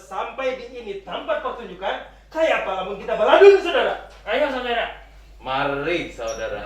sampai di ini tempat pertunjukan, kayak apa lamun kita baladun, saudara? Ayo saudara. Mari saudara.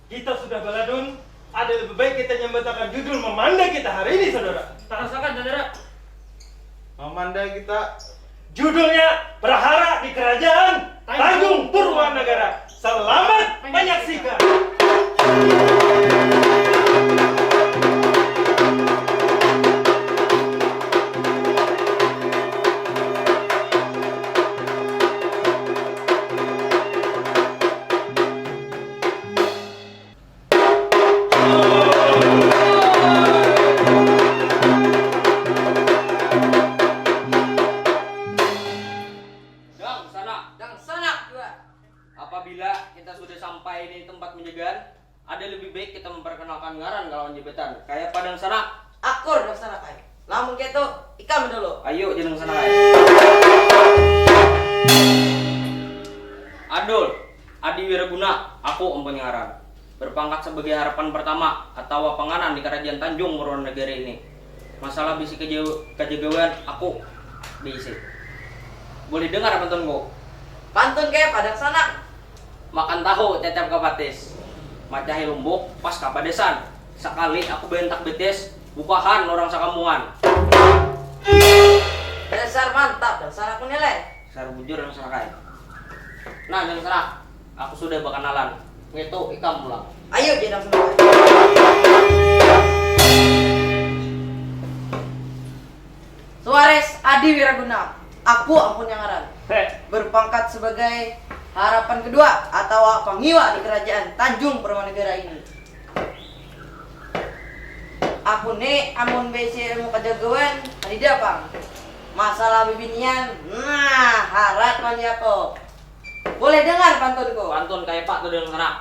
Kita sudah baladun, ada lebih baik kita nyambatakan judul memandai kita hari ini, saudara. Tak rasakan saudara. Memandai kita. Judulnya Prahara di Kerajaan Tanjung Purwanegara. Selamat menyaksikan. Dan sana juga. Apabila kita sudah sampai di tempat menjegan, ada lebih baik kita memperkenalkan ngaran lawan jabatan. Kayak padang sana. Akur dong sana kai. Lamun gitu, ikam dulu. Ayo jeneng sana kayak. Adul, Adi Wiraguna, aku empunya ngaran. Berpangkat sebagai harapan pertama atau panganan di Kerajaan Tanjung Purwanegara ini. Masalah bisi kejagawan aku bisi. Boleh dengar pantunku? Pantun kayak padang sana. Makan tahu cecap kapatis, macahi lumbuk pas kapadesan. Sekali aku bentak betes, bukahan orang sakamungan. Dasar mantap dan sana aku nilai. Sar bujur yang serakai. Nah, yang serak, aku sudah berkenalan. Itu ikam pulang. Ayo jenang semua. Suarez Adi Wiraguna. Aku ampun yang ngaran. Berpangkat sebagai harapan kedua atau pangiwa di Kerajaan Tanjung Purwanegara ini. Aku nih amun besi ilmu kejagawan tadi dapang. Masalah bibinian, nah harat manjako. Boleh dengar pantunku. Pantun kayak Pak tuh dengan serak.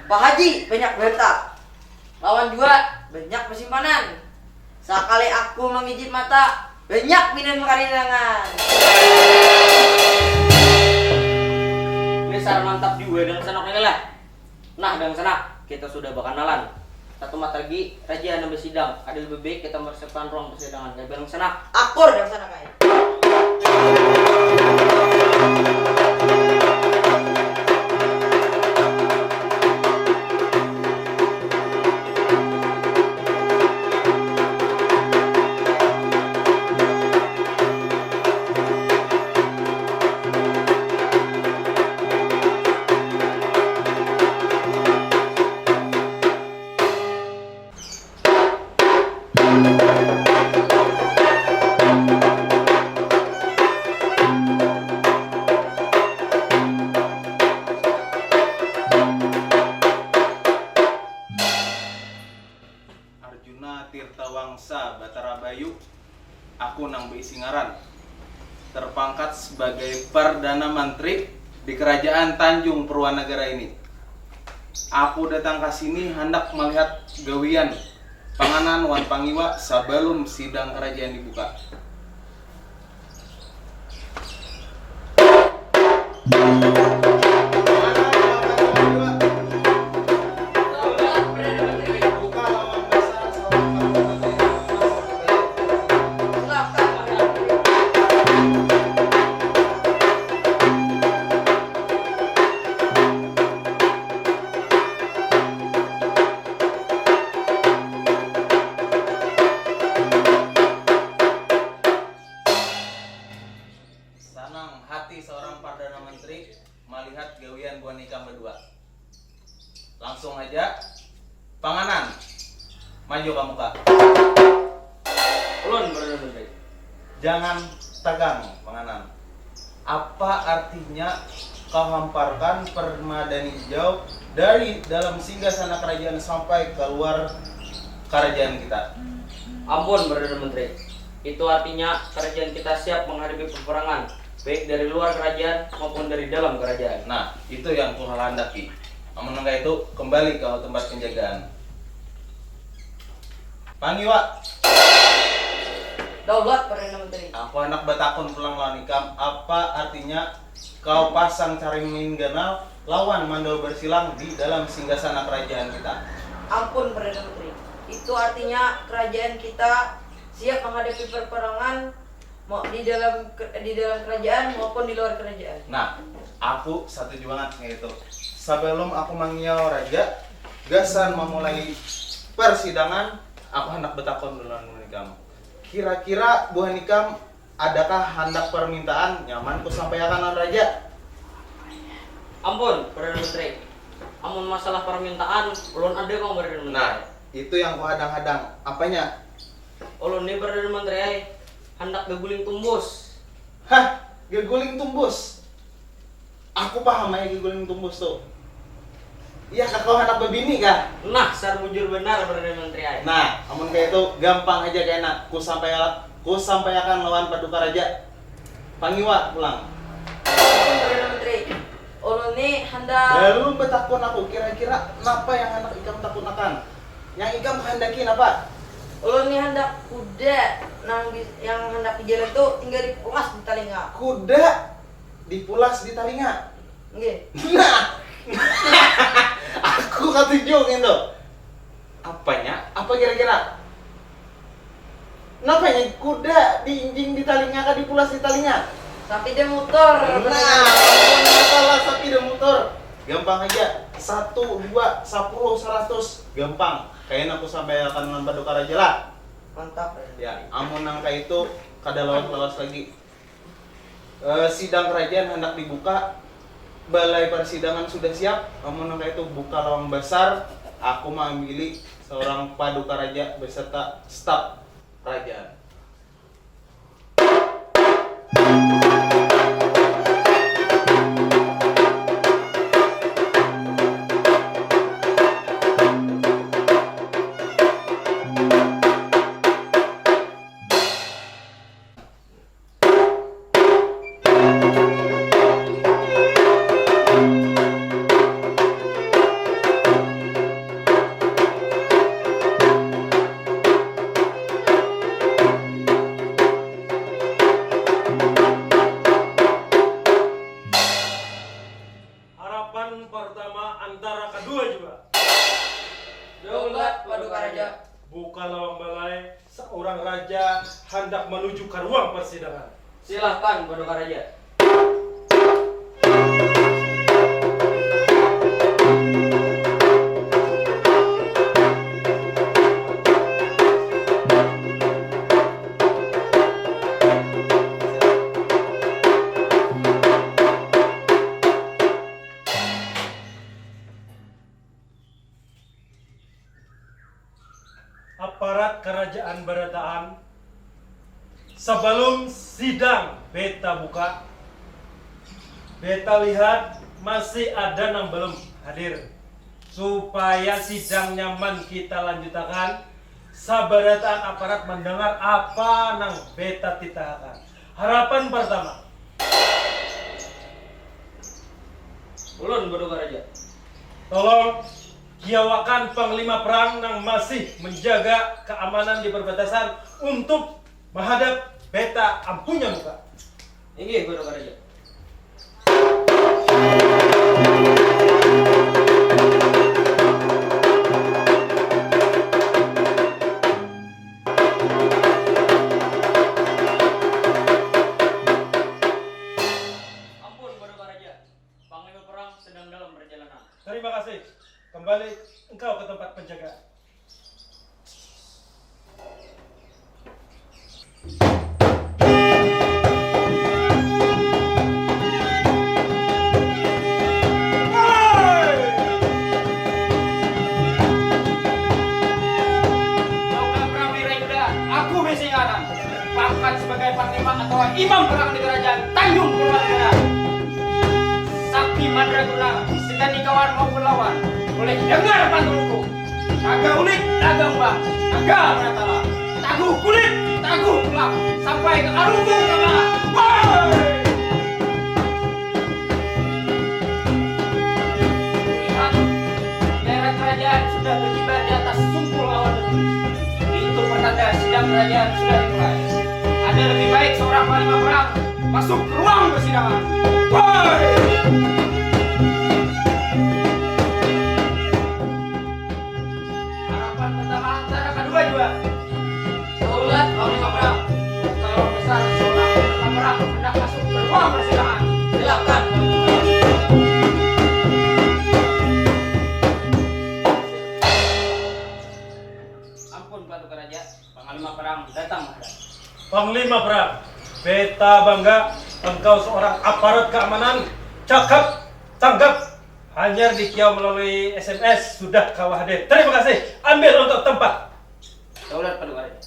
Pak Haji banyak bentak. Lawan juga banyak persimpanan. Sekali aku mengijip mata, banyak minum karinangan. Besar mantap juga dengan senok ini lah. Nah, dengan serak kita sudah berkenalan. Satu mata lagi, Raja Nabi Sidang. Ada lebih baik kita mempersiapkan ruang persidangan. Kayak bareng senak. Akur dan sana kaya. sebagai Perdana Menteri di Kerajaan Tanjung Purwanegara ini. Aku datang ke sini hendak melihat gawian panganan wan pangiwa sebelum sidang kerajaan dibuka. Senang hati seorang Perdana Menteri melihat gawian buah nikah berdua. Langsung aja, panganan, maju kamu kak. Ulun Perdana Menteri. Jangan tegang panganan. Apa artinya kau hamparkan permadani hijau dari dalam singgasana kerajaan sampai keluar kerajaan kita? Ampun Perdana Menteri. Itu artinya kerajaan kita siap menghadapi peperangan, baik dari luar kerajaan maupun dari dalam kerajaan. Nah, itu yang kuhalandaki. Namun enggak itu, kembali ke tempat penjagaan. Pangiwa, Daulat Perdana Menteri. aku anak batakon pulang lawan ikam. Apa artinya kau pasang carimin ganal lawan mandor bersilang di dalam singgasana kerajaan kita? Ampun Perdana Menteri. Itu artinya kerajaan kita siap menghadapi peperangan mau di dalam kerajaan maupun di luar kerajaan. Nah, aku setuju banget kayak itu. Sebelum aku mangiau raja, gasan memulai persidangan, aku hendak betakon duluan nikam. Kira-kira buah nikam, adakah hendak permintaan nyaman ku sampaikan raja? Ampun Perdana Menteri. Amun masalah permintaan, ulun ada kok Perdana Menteri. Nah, itu yang ku hadang-hadang. Apanya? Ulun ini Perdana Menteri hendak geguling tumbus. Hah, geguling tumbus. Aku paham aja geguling tumbus tuh. Iya, kau hendak bebini kah? Nah, sar bujur benar Perdana Menteri. Nah, namun kayak itu gampang aja kayaknya. Ku sampaikan lawan paduka raja. Pangiwa pulang. Ampun Perdana Menteri. Ulun ini hendak Lalu betakun aku kira-kira apa yang hendak ikam takut akan? Yang ikam kehendakin apa? ulun ini hendak kuda yang hendak dijalan tuh tinggal dipulas di telinga. Kuda dipulas di telinga. Nggih. Nah, aku ketunjukin tuh. Apanya? Apa kira-kira? Napanya kuda diinjing di telinga kah dipulas di telinga? Tapi dia motor. Nah, masalah sapi dan motor. Gampang aja. 1, 2, 10, 100. Gampang. Kayaknya aku sampai akan nambah paduka raja lah. Mantap. Ya, amun nangka itu kada lawas lagi. Sidang kerajaan hendak dibuka. Balai persidangan sudah siap. Amun nangka itu buka lawang besar. Aku mengambil seorang paduka raja beserta staf kerajaan. Harapan pertama antara kedua juga. Daulat Paduka Raja. Buka lawang balai, seorang raja hendak menuju ke ruang persidangan. Silahkan Paduka Raja. Aparat kerajaan berataan, sebelum sidang beta buka, beta lihat masih ada yang belum hadir. Supaya sidang nyaman kita lanjutkan, sabarataan aparat mendengar apa nang beta titahkan. Harapan pertama, Ampun Baduka Raja. Tolong kiawakan panglima perang yang masih menjaga keamanan di perbatasan untuk menghadap beta ampunya muka. Inggih Baduka Raja. Ampun Baduka Raja. Panglima perang sedang dalam perjalanan. Terima kasih. Kembali engkau ke tempat penjagaan. Maukah Prawira Yuda, aku Besingaran, pangkat sebagai panglima atau imam perang di kerajaan Tanjung Purwanegara. Sakti Mandraguna, sekali kawan maupun lawan, boleh dengar pantulku. Naga ulik, naga umbang, naga pratala, taguh kulit, taguh tulang, sampai ke Arunggu Kamala. Lihat, daerah kerajaan sudah berkibar di atas sumpul awan debu. Itu pertanda sidang kerajaan sudah dimulai. Ada lebih baik seorang panglima perang masuk ke ruang persidangan. Harapan pertama antara kedua juga. Daulat panglima perang. Kalau besar seorang panglima perang hendak masuk ke ruang persidangan. Silakan. Ampun Baduka Raja, panglima perang datang menghadap. Panglima perang, beta bangga engkau seorang aparat keamanan, cakap, tanggap. Hanya dikiau melalui SMS sudah kau hadir. Terima kasih. Ambil untuk tempat. Daulat Baduka Raja.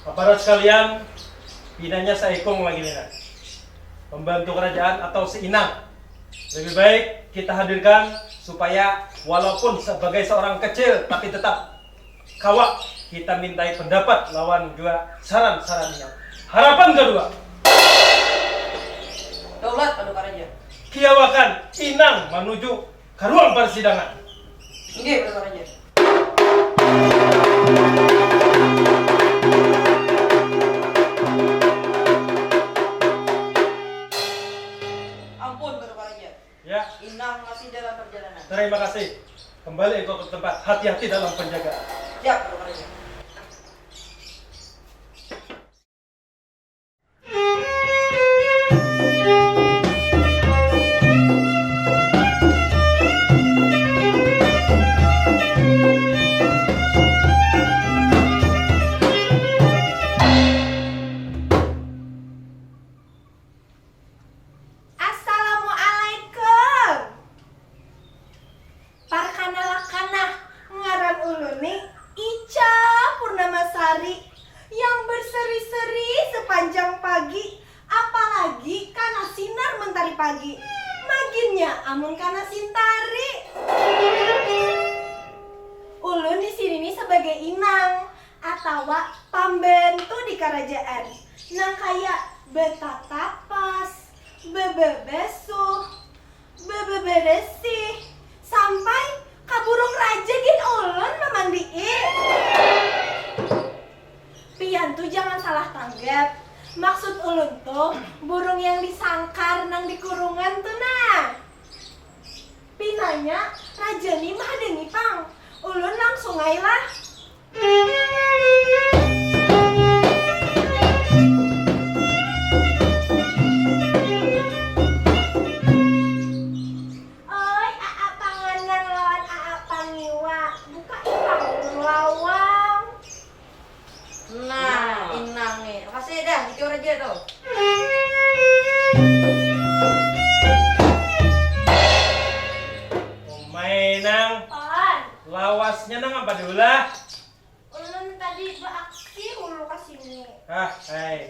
Aparat sekalian, pinanya Saikong lagi nih. Pembantu kerajaan atau si Inang. Lebih baik kita hadirkan supaya walaupun sebagai seorang kecil tapi tetap kawak, kita mintai pendapat lawan juga saran-sarannya. Harapan kedua, Daulat Baduka Raja. kiawakan Inang menuju ke ruang persidangan. Inggih Baduka Raja. Ampun Baduka Raja. Ya, Inang masih dalam perjalanan. terima kasih. Kembali engkau ke tempat. Hati-hati dalam penjagaan. Siap Baduka Raja. Assalamualaikum. Parkanalakana ngaran uluni Ica Purnamasari yang berseri-seri sepanjang pagi, apalagi karena sinar mentari pagi. Maginnya amun karena sintari. Ulun di sini nih sebagai inang atau pembantu di kerajaan. Nang kayak betatapas, bebebesuh, bebeberesih, sampai kaburung raja gin ulun memandiin. Pian tuh jangan salah tanggap. Maksud ulun tuh burung yang disangkar nang di kurungan tuh nah. Pinanya raja nih mah dengi pang. Ulun langsung aja lah. Oi, aa panganan lawan aa pangiwa. Buka ipang lawang. Nah, Inang nih. Makasih dah, Dikio Raja tuh. Mainang, On. lawasnya nang apa dulu lah? Ulun tadi beraksi hulu kesini.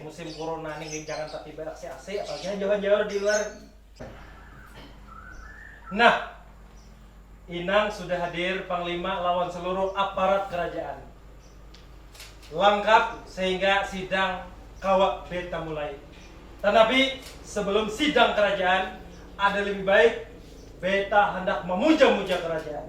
Musim corona nih jangan tapi beraksi-aksi, apalagi jauh-jauh di luar. Nah, Inang sudah hadir panglima lawan seluruh aparat kerajaan. Lengkap sehingga sidang kawak beta mulai. Tetapi sebelum sidang kerajaan, ada lebih baik beta hendak memuja-muja kerajaan.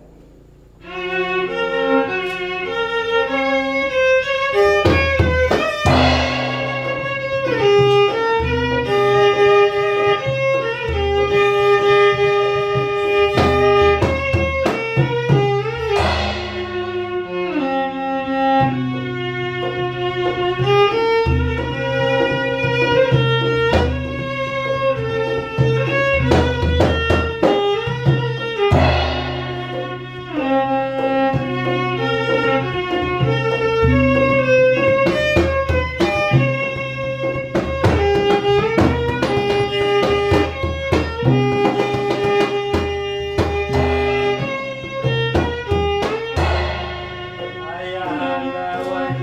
Ayahanda harapan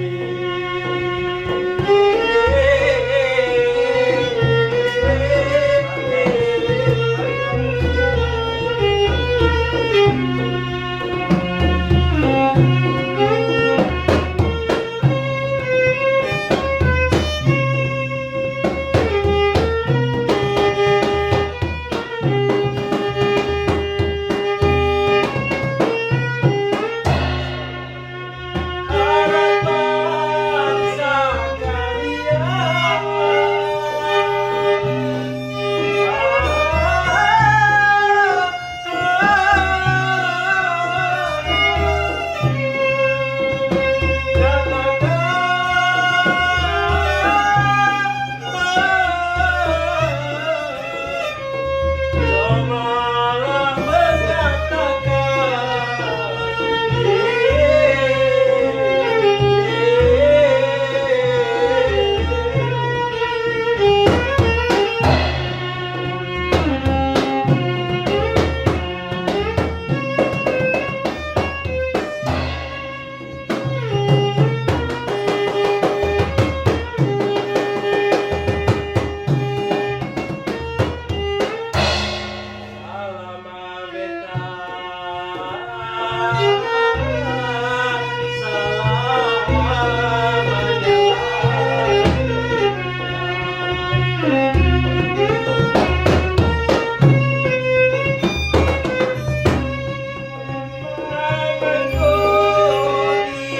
Cobalah Salama beta, namaku di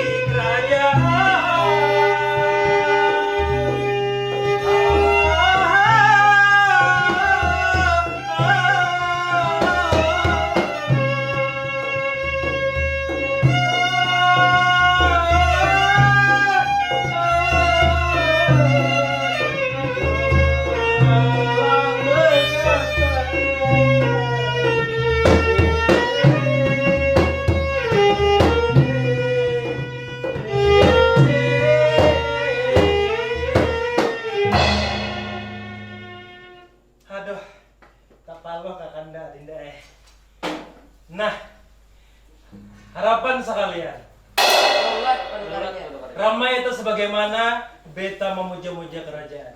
Aduh, kapalo kakanda dinda Nah, harapan sekalian. Sholat pada kerajaan. Ramai itu sebagaimana beta memuja-muja kerajaan.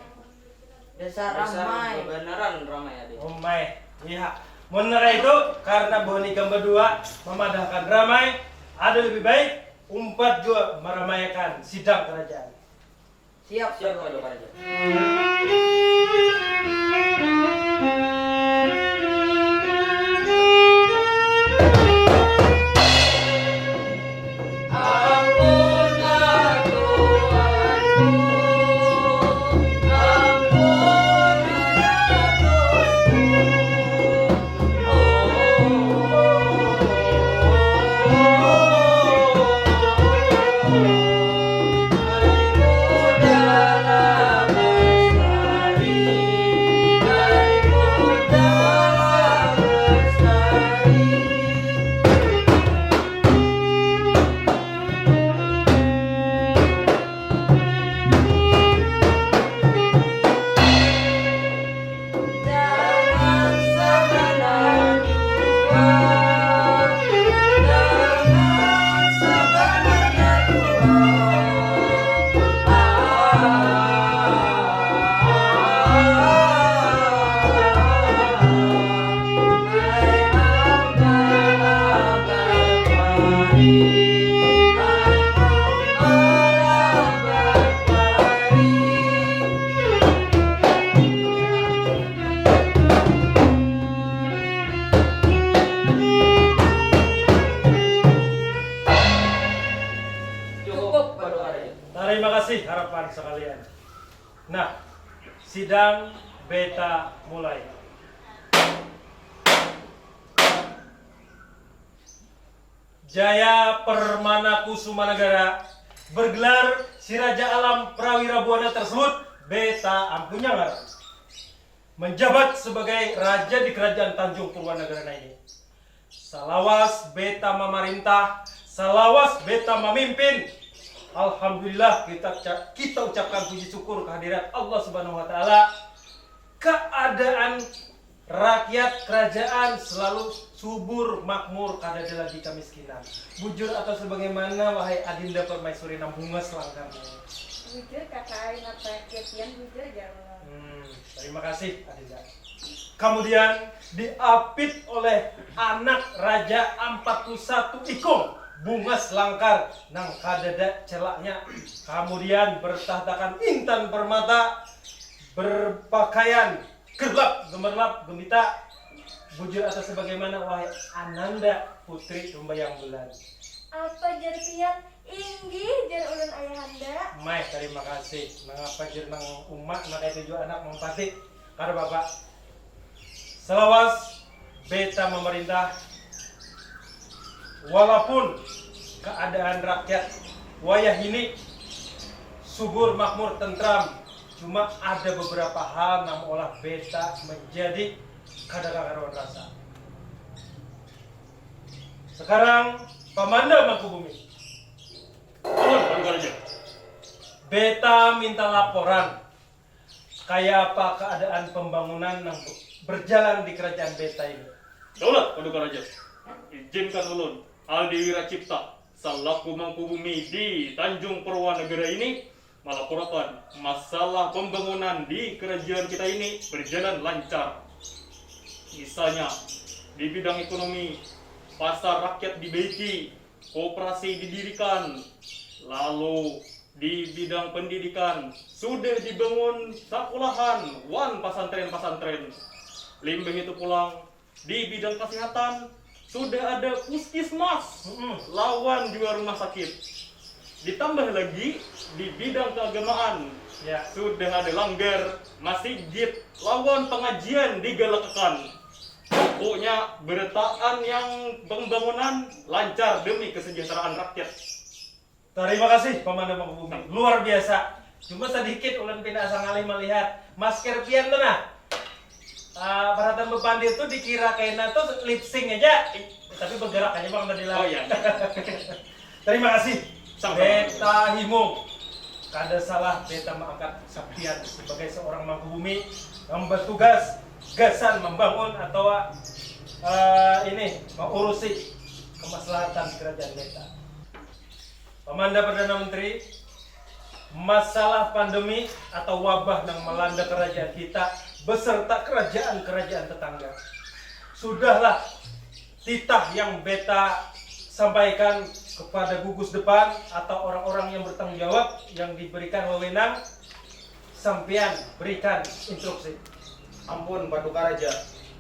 Dasar Dasar ramai. kebenaran ramai ya. Ramai, iya. Menera itu karena Boni berdua memadahkan ramai, ada lebih baik umpat juga meramaikan sidang kerajaan. Siap, Siap Pada pada kerajaan. kerajaan. Dalam rekan sekalian. Nah, sidang beta mulai. Jaya Permana Kusuma Negara bergelar si Raja Alam Prawira Buana tersebut beta ampunya ngaran. Menjabat sebagai raja di kerajaan Tanjung Purwanegara ini. Salawas beta memerintah, salawas beta memimpin. Alhamdulillah kita ucapkan puji syukur kehadirat Allah Subhanahu wa taala. Keadaan rakyat kerajaan selalu subur, makmur, kada ada lagi kemiskinan. Bujur atau sebagaimana wahai Adinda Permaisuri Nambunga selangkangnya. Bujur kakak apa kian bujur jangan. Terima kasih Adinda. Kemudian diapit oleh anak Raja 41 Ikung Bungas Langkar nang kadada celaknya. Kemudian bertahtakan intan permata berpakaian gelap gemerlap gemita. Bujur atau sebagaimana wahai Ananda Putri Rumbayang Bulan. Apa jar pian inggih jar ulun ayahanda. Mai terima kasih. Mengapa jer nang umak nak itu juga anak mempati karena bapak. Selawas beta memerintah walaupun keadaan rakyat wayah ini subur makmur tentram, cuma ada beberapa hal yang olah beta menjadi kadang-kadang rasa. Sekarang Pamanda Mangkubumi. Beta minta laporan kayak apa keadaan pembangunan yang berjalan di kerajaan beta ini. Daulat Paduka Raja, izinkan ulun Aldi Wiracipta selaku Mangkubumi di Tanjung Purwanegara ini melaporkan masalah pembangunan di kerajaan kita ini berjalan lancar. Misalnya di bidang ekonomi, pasar rakyat dibaiki, koperasi didirikan, lalu di bidang pendidikan sudah dibangun sekolahan, pesantren-pesantren. Limbah itu pulang di bidang kesehatan sudah ada puskesmas, lawan juga rumah sakit. Ditambah lagi di bidang keagamaan Ya, sudah ada langgar, masjid, lawan pengajian digalakkan. Pokoknya bertaan yang pembangunan lancar demi kesejahteraan rakyat. terima kasih Pamanda Mangkubumi. Luar biasa. Cuma sedikit ulun pindah sangali melihat masker pian tuh nah. Perhatian bepandir tuh dikira kayaknya tuh lip sync aja, tapi bergerak aja bang tadi lah. Oh iya. Terima kasih. Sama-sama. Beta Himung. Kada salah beta mengangkat Sapian sebagai seorang Mangkubumi yang bertugas gasan membangun atau ini mengurusi kemaslahatan kerajaan beta. Pamanda Perdana Menteri, masalah pandemi atau wabah yang melanda kerajaan kita beserta kerajaan-kerajaan tetangga. Sudahlah titah yang beta sampaikan kepada gugus depan atau orang-orang yang bertanggung jawab yang diberikan wewenang, sampean berikan instruksi. Ampun Paduka Raja,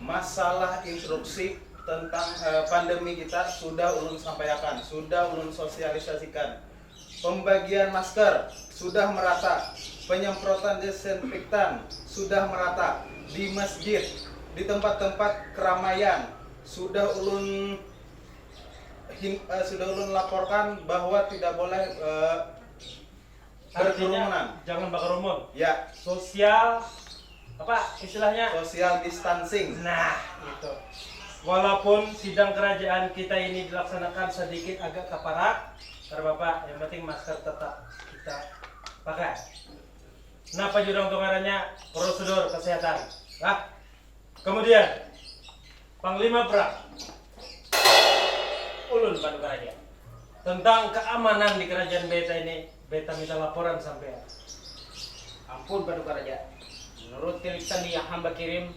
masalah instruksi tentang pandemi kita sudah ulun sampaikan, sudah ulun sosialisasikan. Pembagian masker sudah merata, penyemprotan desinfektan sudah merata di masjid, di tempat-tempat keramaian sudah ulun laporkan bahwa tidak boleh berkerumunan. Jangan berkerumun. Ya, Sosial apa istilahnya? social distancing. Nah, itu. Walaupun sidang kerajaan kita ini dilaksanakan sedikit agak keparak, karena Bapak, yang penting masker tetap kita pakai. Kenapa juga untuk ngarannya prosedur kesehatan? Nah, kemudian Panglima Perang Ulun Paduka Raja tentang keamanan di kerajaan beta ini, beta minta laporan sampean. Ampun Paduka Raja. Menurut tilik sandi yang hamba kirim,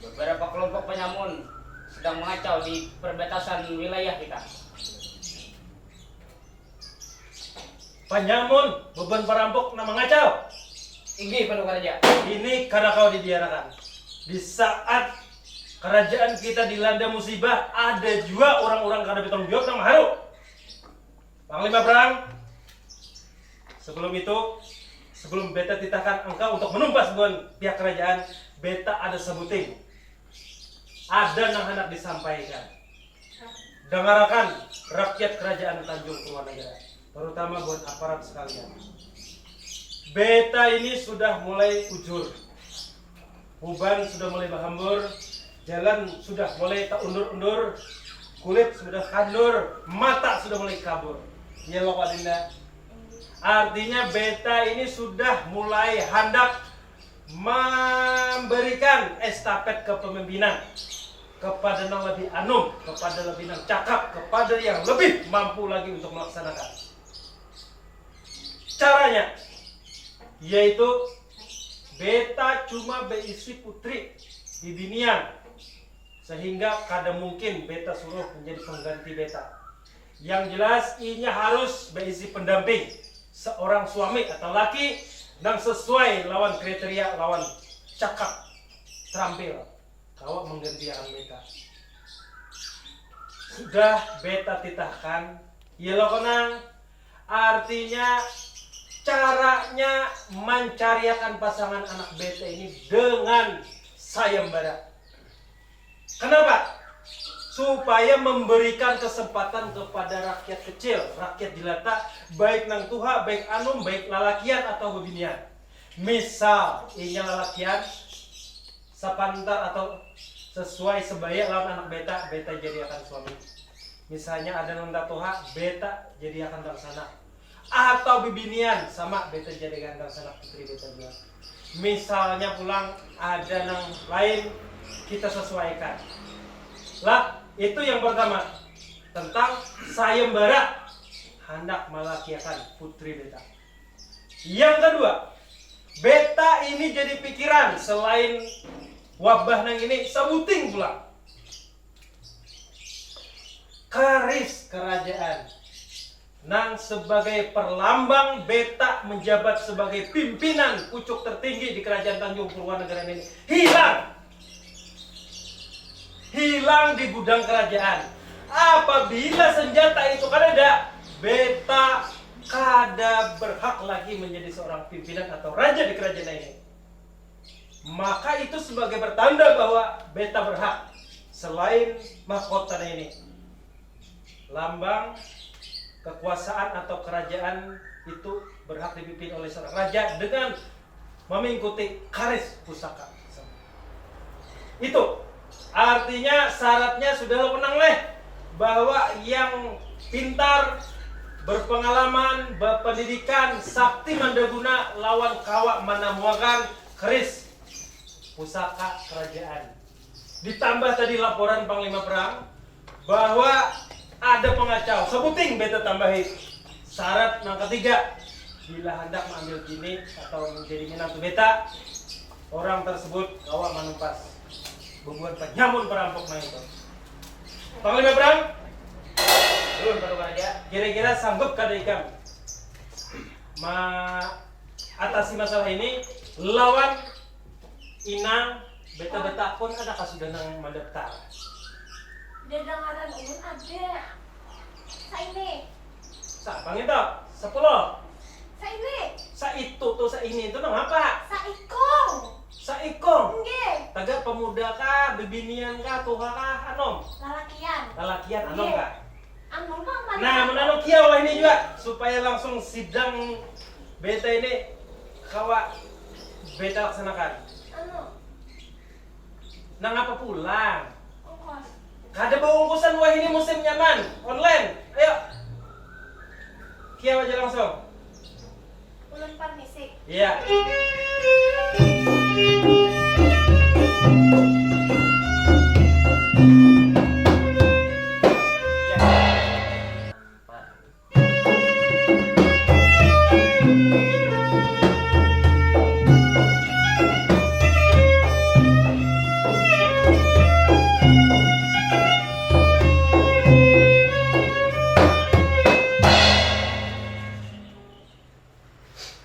beberapa kelompok penyamun sedang mengacau di perbatasan wilayah kita. Penyamun, beban perampok nama ngacau. Inggih Paduka Raja. Ini karena kau dibiarkan. Di saat kerajaan kita dilanda musibah, ada juga orang-orang kada bertanggung jawab yang haru. Panglima Perang, sebelum itu sebelum beta titahkan engkau untuk menumpas buan pihak kerajaan, beta ada sebuting. Ada yang hendak disampaikan. Dengarkan rakyat kerajaan Tanjung Purwanegara, terutama buat aparat sekalian. Beta ini sudah mulai ujur. Uban sudah mulai berhambur, jalan sudah mulai tak undur-undur, kulit sudah kandur, mata sudah mulai kabur. Ya loh Pak Dinda. Artinya beta ini sudah mulai hendak memberikan estafet kepemimpinan kepada yang lebih anum, kepada lebih yang cakap, kepada yang lebih mampu lagi untuk melaksanakan. Caranya yaitu beta cuma berisi putri di binian, sehingga kada mungkin beta suruh menjadi pengganti beta. Yang jelas inya harus berisi pendamping, seorang suami atau laki yang sesuai lawan kriteria, lawan cakap, terampil, kau menggantikan beta. Sudah beta titahkan, ya lo kenang, artinya caranya mencariakan pasangan anak beta ini dengan sayembara. Kenapa? Supaya memberikan kesempatan kepada rakyat kecil, rakyat jelata, baik nang tuha, baik anum, baik lalakian atau bebinian. Misal, inya lalakian, sepantar atau sesuai sebaya lawan anak beta, beta jadi akan suami. Misalnya ada nang tuha, beta jadi akan laksana. Atau bibinian sama beta jadi gandang sanak putri beta juga. Misalnya pulang ada yang lain, kita sesuaikan lah. Itu yang pertama, tentang sayembara hendak melakiakan putri beta. Yang kedua, beta ini jadi pikiran selain wabah nang ini sebuting pula keris kerajaan nang sebagai perlambang beta menjabat sebagai pimpinan pucuk tertinggi di kerajaan Tanjung Purwanegara ini hilang di gudang kerajaan. Apabila senjata itu kan ada, beta kada berhak lagi menjadi seorang pimpinan atau raja di kerajaan ini. Maka itu sebagai pertanda bahwa beta berhak selain mahkota ini, lambang kekuasaan atau kerajaan itu berhak dipimpin oleh seorang raja dengan mengikuti karis pusaka. Itu artinya syaratnya sudah lo penang leh, bahwa yang pintar, berpengalaman, berpendidikan, sakti mandaguna, lawan kawak manamuakan keris pusaka kerajaan. Ditambah tadi laporan Panglima Perang bahwa ada pengacau, sebuting beta tambahin. Syarat yang ketiga, bila hendak mengambil bini atau menjadi menantu beta, orang tersebut kawak manumpas, membuat penyamun perampok main itu. Panglima Perang, turun pada raja. Kira-kira sanggup kada ikam atasi masalah ini lawan inang beta-beta pun ada kasudah nang mendaftar. Dedangaran ulun ada. Sa ini. Sa pangito, 10. Sa ini. Sa itu tuh sa ini itu nang apa? Sa ikong. Sa ikong. Nggih. Taga pemuda ka, bebinian ka, tuha ka, anom? Lalakian. Lalakian anom Nggih. ka? Anom bang mana? Nah, menanong kia wah ini juga supaya langsung sidang beta ini kawa beta laksanakan. Ano? Nang apa pulang? Ongkos. Kada bungkusan wah ini musim nyaman online. Ayo. Kia aja langsung. Ulun permisi. Iya.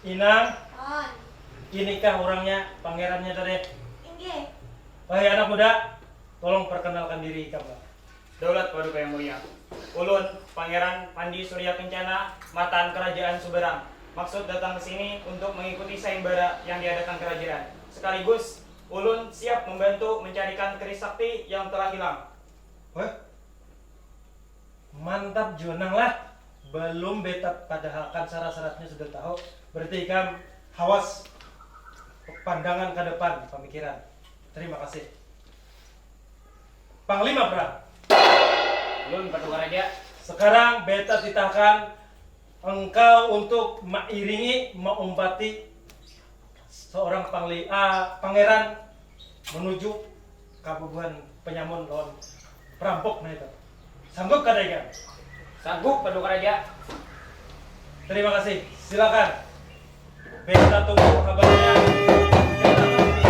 Inang, On. inikah orangnya, pangerannya tadi? Inggih. Wahai anak muda, tolong perkenalkan diri kamu. Daulat Paduka Yang Mulia. Ulun Pangeran Pandi Surya Kencana, Matan Kerajaan Suberang. maksud datang ke sini untuk mengikuti sayembara yang diadakan kerajaan. Sekaligus, ulun siap membantu mencarikan keris sakti yang telah hilang. Wah, mantap Jonang lah. Belum beta padahal kan syarat-syaratnya sudah tahu. Berarti kan hawas pandangan ke depan pemikiran. Terima kasih. Panglima perang. Ulun Paduka Raja. Sekarang beta titahkan engkau untuk mengiringi, mengumpati seorang pangeran menuju kabupaten Penyamun lawan perampok nah itu. Sanggup kadang? Sanggup Paduka Raja. Terima kasih. Silakan. Beta tunggu kabarnya. Beta pamit.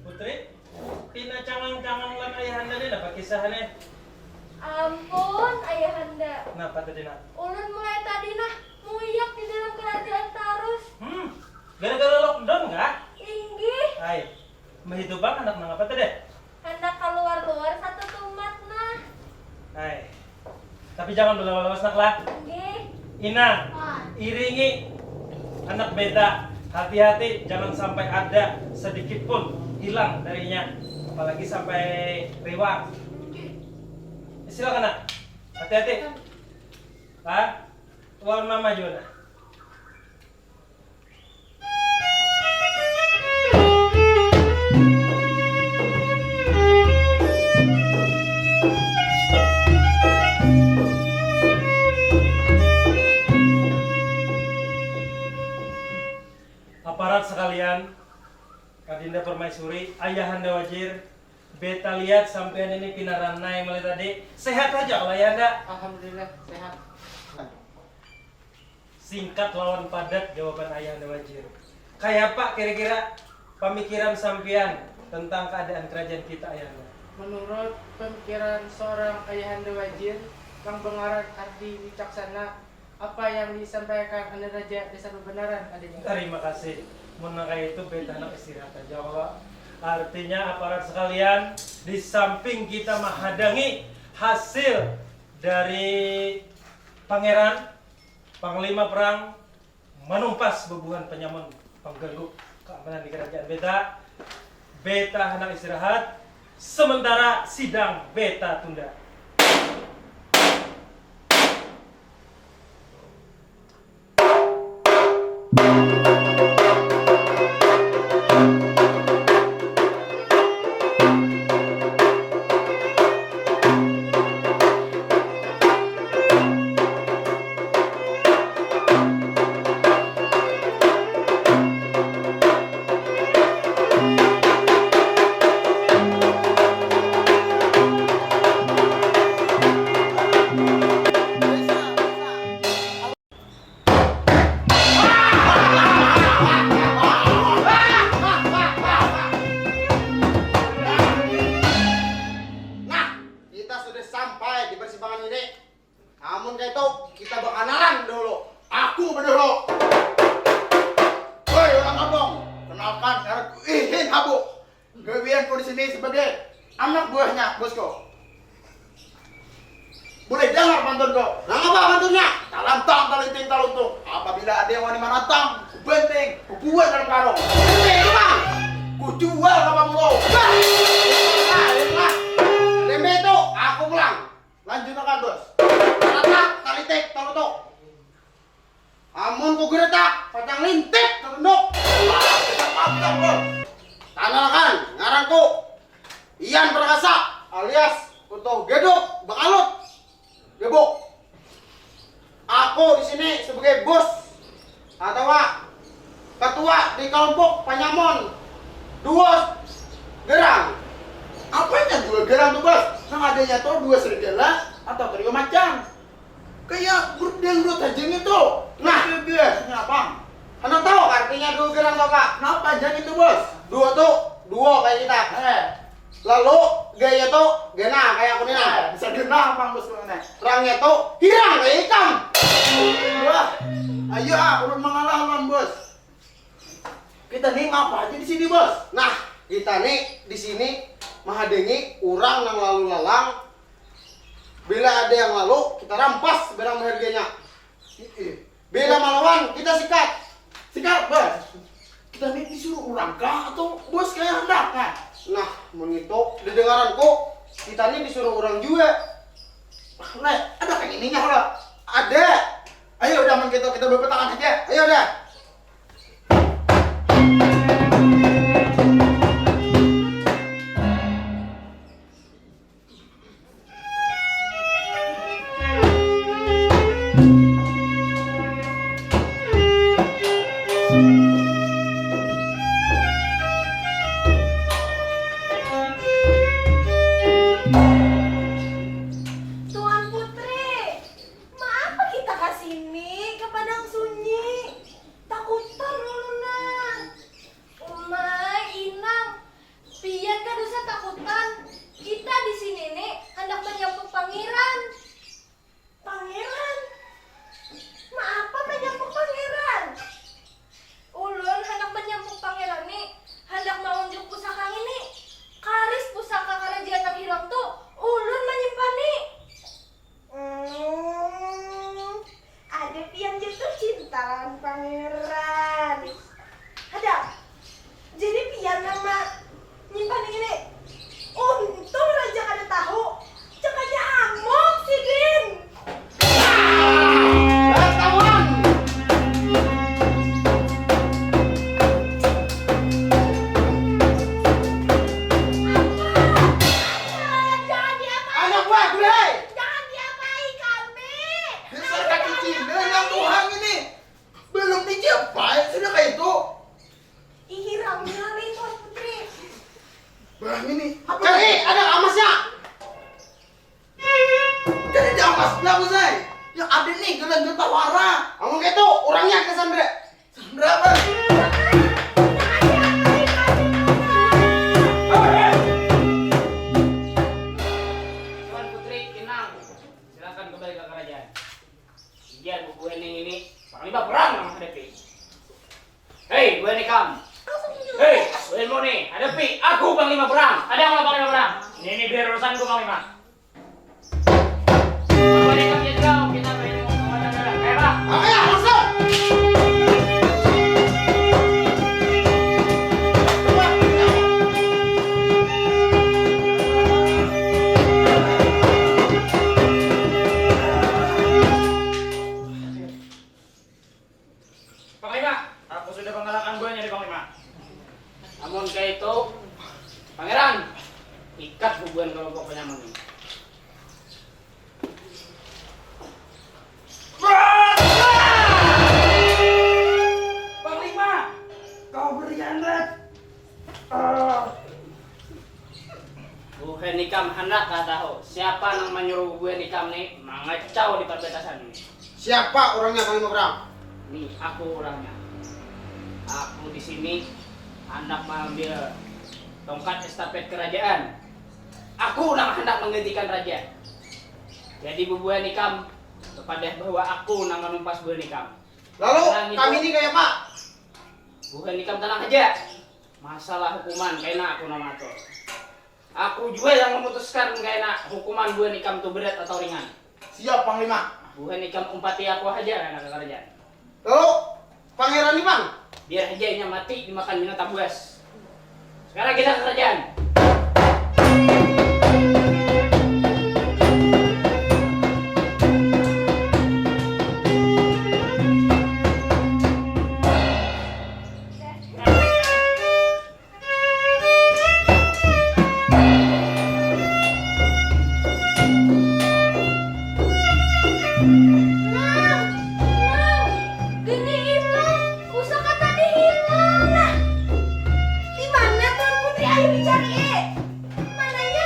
Putri, tina cangang-cangang lan ayahanda ni dapat kisahnya. Ampun, ayahanda. Kenapa tadi nak? Ulun mulai tadi nah muyak di dalam kerajaan Tarus. Gara-gara lockdown nggak? Inggih, Hai, begitu bang anak mengapa tadi? hendak keluar-luar satu tumat nah. Hai, tapi jangan berlawas-lawas nak lah. Inggih. Inang, Ah. iringi anak beta. Hati-hati, jangan sampai ada sedikit pun hilang darinya. Apalagi sampai riwang. Silakan nak, hati-hati. Pak, tuan mama Jona. Aparat sekalian, Adinda Permaisuri, Ayahanda Wajir, beta lihat sampean ini pinaranai mulai tadi. Sehat aja kalau Ayahanda? Alhamdulillah sehat. Singkat lawan padat jawaban Ayahanda Wajir. Kayak apa kira-kira pemikiran sampean tentang keadaan kerajaan kita Ayahanda? Menurut pemikiran seorang ayahanda wajir, Kang Bengaran Ardi Wicaksana, apa yang disampaikan Anda Raja dasar kebenaran adanya. Terima kasih. Mengenai itu beta nak istirahat aja kalau artinya aparat sekalian, di samping kita menghadangi hasil dari pangeran panglima perang menumpas bebuhan Penyamun pengganggu keamanan di kerajaan beta hendak istirahat sementara sidang beta tunda. Kita sudah sampai di persimpangan ini. Namun kayak itu kita berkenalan dulu. Aku berdulu. Woi orang abang, kenalkan aku Ihin Habu. Gawianku di sini sebagai anak buahnya bosku. Boleh dengar bantunku? Nah apa bantunnya? Talantang, talinting, taluntung. Apabila ada yang wani manatang, ku benting, ku buat dalam karung. Benting bang, ku jual sama mulu. Lembe itu aku pulang. Lanjut makan bos. Talantang, talinting, taluntung. Amun ku geretak, pacang lintik, terenduk. Tanalkan, ngarangku Ian Prakasa alias Kuto Geduk Bakalut. Gebuk. Aku di sini sebagai bos atau ketua di kelompok Penyamun. Dua gerang. Apanya dua gerang tuh bos? Nang adanya tuh dua serigala atau trio macan. Kayak grup dangdut aja itu. Nah, biasanya apa? Anda tahu artinya dua gerang apa? Kenapa aja itu bos? Dua tuh, dua kayak kita. Lalu gaya tuh gena kayak aku nih. Bisa gena apa bos mana? Rangnya tuh hirang kayak ikan. Wah, ayo urut mengalah lawan bos. Kita nih ngapa aja di sini, Bos? Nah, kita nih di sini mahadengi orang yang lalu lalang. Bila ada yang lalu, kita rampas barang berharganya. Bila melawan, kita sikat. Sikat, Bos. Kita nih disuruh orang kah atau bos kayak hendak kan? Nah, menito didengaranku, kita nih disuruh orang juga. Nah, ada kayak ininya lah. Ada. Ayo udah kita berpetangan aja. Ayo dah. Tuan Putri, maapa kita kesini ke padang sunyi? Takutan lulunan. Umay, Inang, pian kadusa takutan. Kita di sini nih hendak menyambut pangeran. Pangeran? Maapa menyambut pangeran? Ulun hendak menyambut pangeran nih, hendak mengunjuk pusaka ini. Karis pusaka kerajaan yang hilang tuh ulun menyimpan nih. Ada pian jatuh cintaan pangeran. Ada. Jadi pian nama nyimpan ini. Untung raja kada tahu. Cekanya amok si Din. Kawan. Jangan diapai. Anak buah gue. Jangan diapai kami. Dasar kaki Cina yang Tuhan ini belum dicapai sudah kayak itu. Ihirang nyari Tuan Putri. Wah ini apa? Cari, ada amasnya. Jadi dia mas kenapa say? Yang ada nih gelang tawara. Ngomong gitu, orangnya ke Sandra. Sandra Bang. Tuan Putri, Inang, silakan kembali ke kerajaan. Iya, Bu Ening ini panglima perang yang menghadapi. Hei, Bu Enikam. Hei, Bu Enmoni, hadapi aku panglima perang. Ada yang mau panglima perang? Ini biar urusanku panglima. Bu Enikam jenderal, kita main komandan darat. Ayo, Pak. Ayo, langsung. Panglima, aku sudah mengalahkan buahnya di Panglima. Namun kayak itu, Pangeran, ikat hubungan kelompok penyamun ini. Panglima, kau berkhianat. Bu Henikam hendak kau tahu siapa yang menyuruh Bu Henikam nih mengacau di perbatasan ini. Siapa orangnya paling berang? Nih, aku orangnya. Aku di sini hendak mengambil tongkat estafet kerajaan. Aku yang hendak menggantikan raja. Jadi Bu Henikam kepada bahwa aku yang menumpas Bu Henikam. Lalu Orang itu- kami ini kayak Pak. Bu Henikam tenang aja. Masalah hukuman kayaknya aku yang mengatur. Aku juga yang memutuskan kayaknya hukuman Bu Henikam itu berat atau ringan. Siap Panglima. Bu Henikam umpati aku aja karena ke kerajaan. Lalu pangeran nih Bang. Biar aja ini mati dimakan binatang buas. Sekarang kita ke kerajaan. Gini hilang, pusaka tadi hilang. Nah, di mana Tuan Putri? Ayo dicari. Mananya?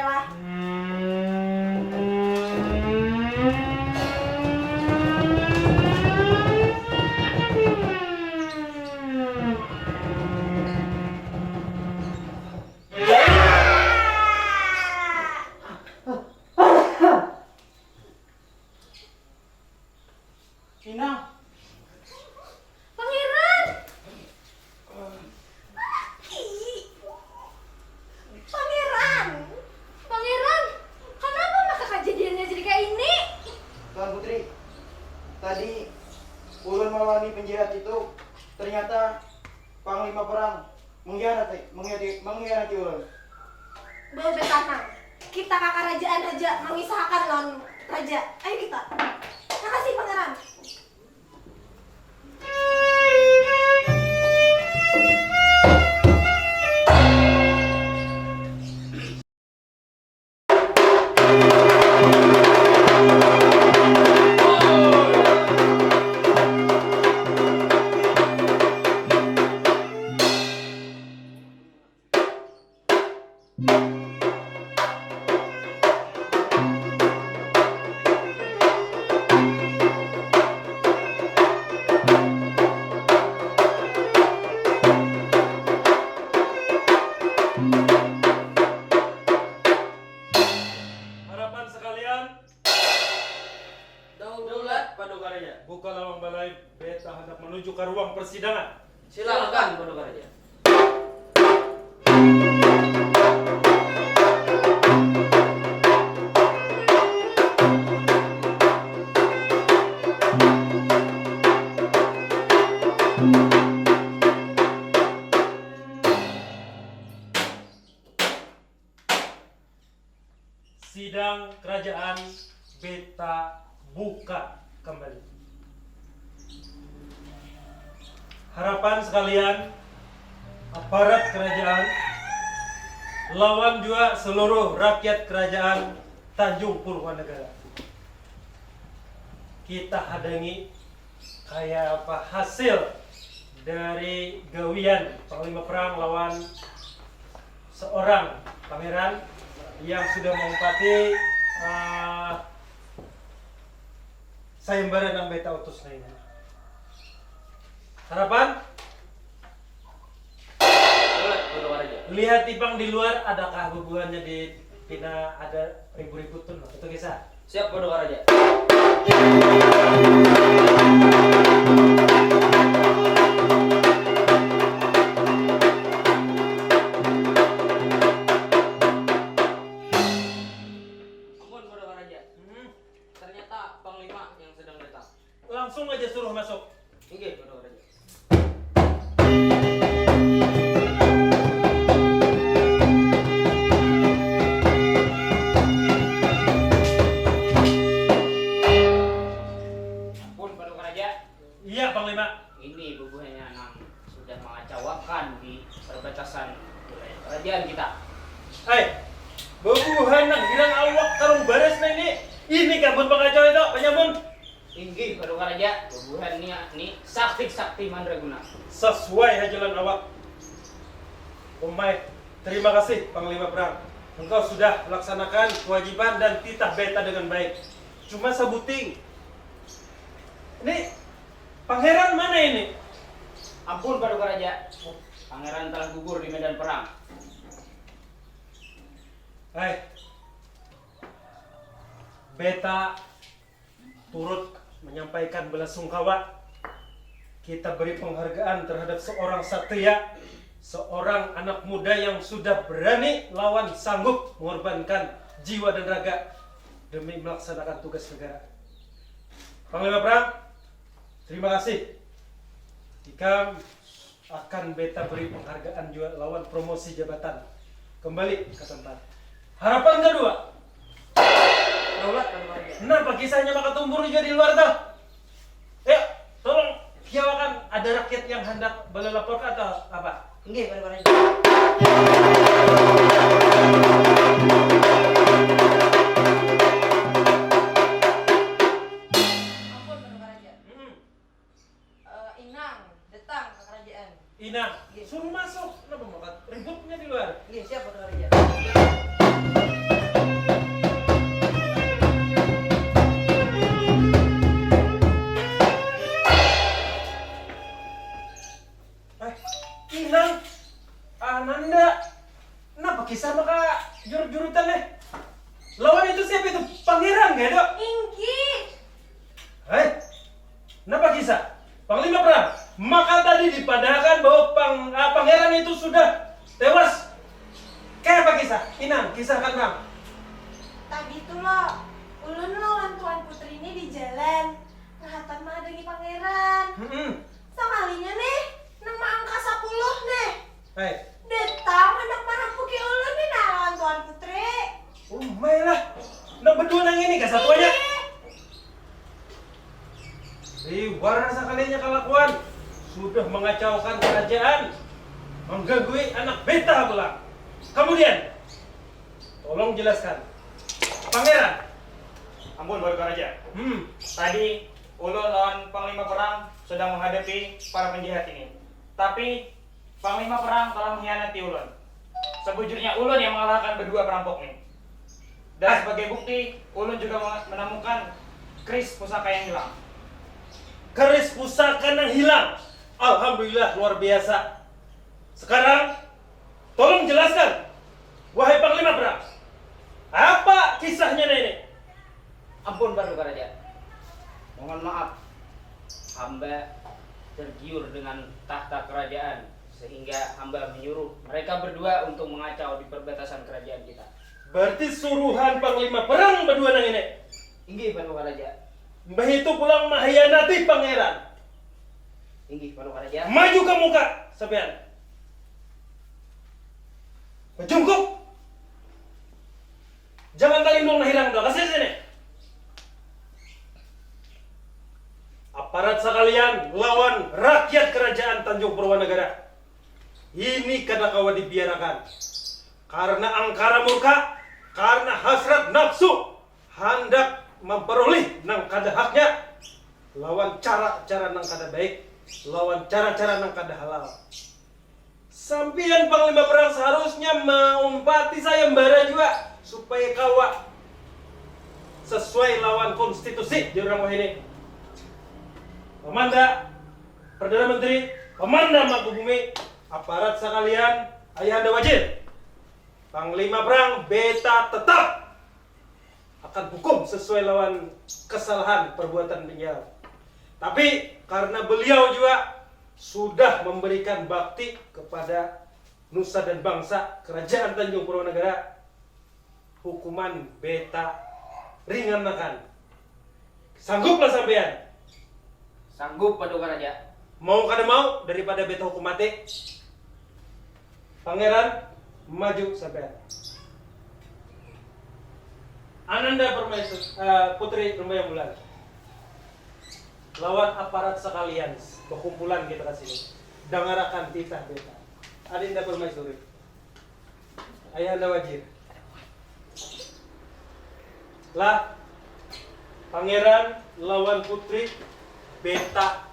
rela. Inang, Pangeran! Pangeran! Pangeran! Kenapa maka kejadiannya jadi kayak ini? Tuan Putri, tadi ulun melawan penjahat itu ternyata panglima perang mengkhianati ulun. Bebe tenang. Kita ke kerajaan raja mengisahkan lawan raja. Ayo kita. Makasih pangeran. Harapan sekalian, Daulat Paduka Raja. buka lawang balai. Beta hendak menuju ke ruang persidangan. Silakan Paduka Raja. Sidang kerajaan beta buka kembali. Harapan sekalian, aparat kerajaan, lawan juga seluruh rakyat kerajaan Tanjung Purwanegara. Kita hadangi kayak apa hasil dari gawian panglima perang lawan seorang pangeran yang sudah menempati sayembara yang beta utus na ini. Harapan, Daulat Paduka Raja. lihat tipang di luar adakah hubungannya di pina ada ribu-ribu ton itu kisah. Siap Paduka Raja. Ampun Paduka Raja. Ternyata panglima yang sedang datang. Langsung aja suruh masuk. Oke Paduka Raja. Ampun Paduka Raja. Iya panglima. Ini bubuhannya yang sudah mengacaukan di perbatasan wilayah kerajaan kita. Bebuhan nang bilang awak karung baris na ini. Ini kabun pengacau itu, penyamun. Inggih Paduka Raja, bubuhan ini sakti mandraguna. Sesuai hajalan awak. Umay, terima kasih Panglima Perang. Engkau sudah melaksanakan kewajiban dan titah beta dengan baik. Cuma sebuting. Ini pangeran mana ini? Ampun Paduka Raja, pangeran telah gugur di medan perang. Beta turut menyampaikan belasungkawa. Kita beri penghargaan terhadap seorang satria, seorang anak muda yang sudah berani lawan sanggup mengorbankan jiwa dan raga demi melaksanakan tugas negara. Panglima Perang, terima kasih. Jika akan beta beri penghargaan juga lawan promosi jabatan kembali ke tempat. Harapan kedua, Daulat Paduka Raja. kenapa kisahnya maka tumbur juga di luar tuh? Tolong kiawakan ada rakyat yang hendak lapor atau apa? Nggih Paduka Raja. Ampun Paduka Raja. Inang datang ke kerajaan. Inang, suruh masuk. Kenapa maka ributnya di luar? Nggih siap Paduka Raja. berjurutan nih. Lawan itu siapa itu? Pangeran gak dok? Inggi. Kenapa kisah? Panglima perang. Maka tadi dipadahkan bahwa pangeran itu sudah tewas. Kayak apa kisah? Inang, kisahkan bang. Tadi itu loh, ulun lawan Tuan Putri ini di jalan. Ngehatan mah ada pangeran. Sekalinya nih, nama angka 10 nih. Detang anak marah puki ulun nih lawan Tuan Putri. Lah, nak berdua nang ini gak satuannya. Warna sekalinya kelakuan sudah mengacaukan kerajaan, mengganggu anak beta pula. Kemudian, tolong jelaskan, Pangeran. Ampun Baru Raja. Tadi ulun lawan Panglima Perang sedang menghadapi para penjahat ini. Tapi Panglima Perang telah mengkhianati ulun. Sebujurnya ulun yang mengalahkan berdua perampok ini. Dan sebagai bukti, ulun juga menemukan keris pusaka yang hilang. Keris pusaka yang hilang. Alhamdulillah, luar biasa. Sekarang, tolong jelaskan, wahai Panglima Perang, apa kisahnya ini? Ampun Baru Raja. Mohon maaf, hamba tergiur dengan tahta kerajaan sehingga hamba menyuruh mereka berdua untuk mengacau di perbatasan kerajaan kita. Berarti suruhan Panglima Perang berdua nang ini. Inggih Baru Raja. Mbah itu pulang mengkhianati pangeran. Inggih Baru Raja. Maju ke muka, sampean. Jungkup. Jangan talindung nahirang dah. Kasih sini. Aparat sekalian lawan rakyat kerajaan Tanjung Purwanegara. Ini kada kawa dibiarkan. Karena angkara murka, karena hasrat nafsu, hendak memperoleh nang kada haknya, lawan cara-cara nang kada baik, lawan cara-cara nang kada halal. Sampian Panglima Perang seharusnya mengumpati sayembara juga supaya kawa sesuai lawan konstitusi di orang ini. Pemanda, Perdana Menteri, Pemanda Mangkubumi, aparat sekalian, Ayahanda Wajir, Panglima Perang beta tetap akan hukum sesuai lawan kesalahan perbuatan beliau. Tapi karena beliau juga sudah memberikan bakti kepada nusa dan bangsa kerajaan Tanjung Purwanegara, hukuman beta ringankan. Sangguplah sampean? Sanggup Baru Raja. Mau kada mau daripada beta hukum mati. Pangeran, maju sampean. Ananda Putri Rumbayang Bulan. Lawan aparat sekalian, berkumpulan kita ke sini. Dengarakan titah beta. Adinda Permaisuri. Ayahanda Wajir. Lah, Pangeran lawan Putri beta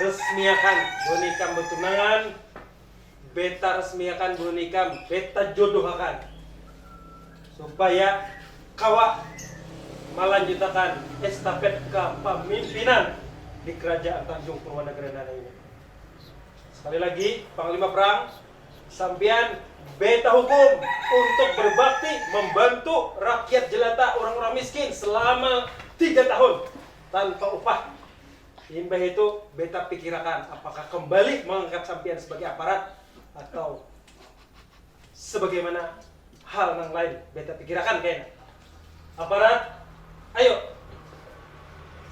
resmiakan bonikam betunangan, beta resmiakan bonikam, beta jodohakan supaya kawa melanjutkan estafet kepemimpinan di kerajaan Tanjung Purwanegara ini. Sekali lagi, Panglima Perang, sampean beta hukum untuk berbakti membantu rakyat jelata orang-orang miskin selama 3 tahun tanpa upah. Imbah itu beta pikirkan apakah kembali mengangkat sampean sebagai aparat atau sebagaimana hal yang lain beta pikirkan kayaknya. Aparat, ayo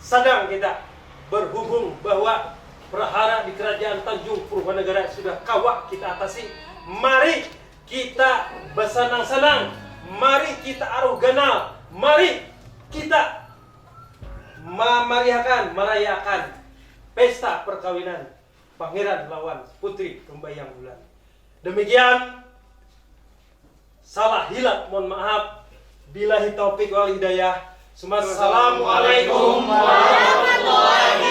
sadang kita berhubung bahwa prahara di kerajaan Tanjung Purwanegara sudah kawa kita atasi. Mari kita bersenang-senang, mari kita aroganal, mari kita merayakan pesta perkawinan Pangeran lawan Putri Rumbayang Bulan. Demikian, salah hilap mohon maaf. Billahi taufik wal hidayah. Assalamualaikum warahmatullahi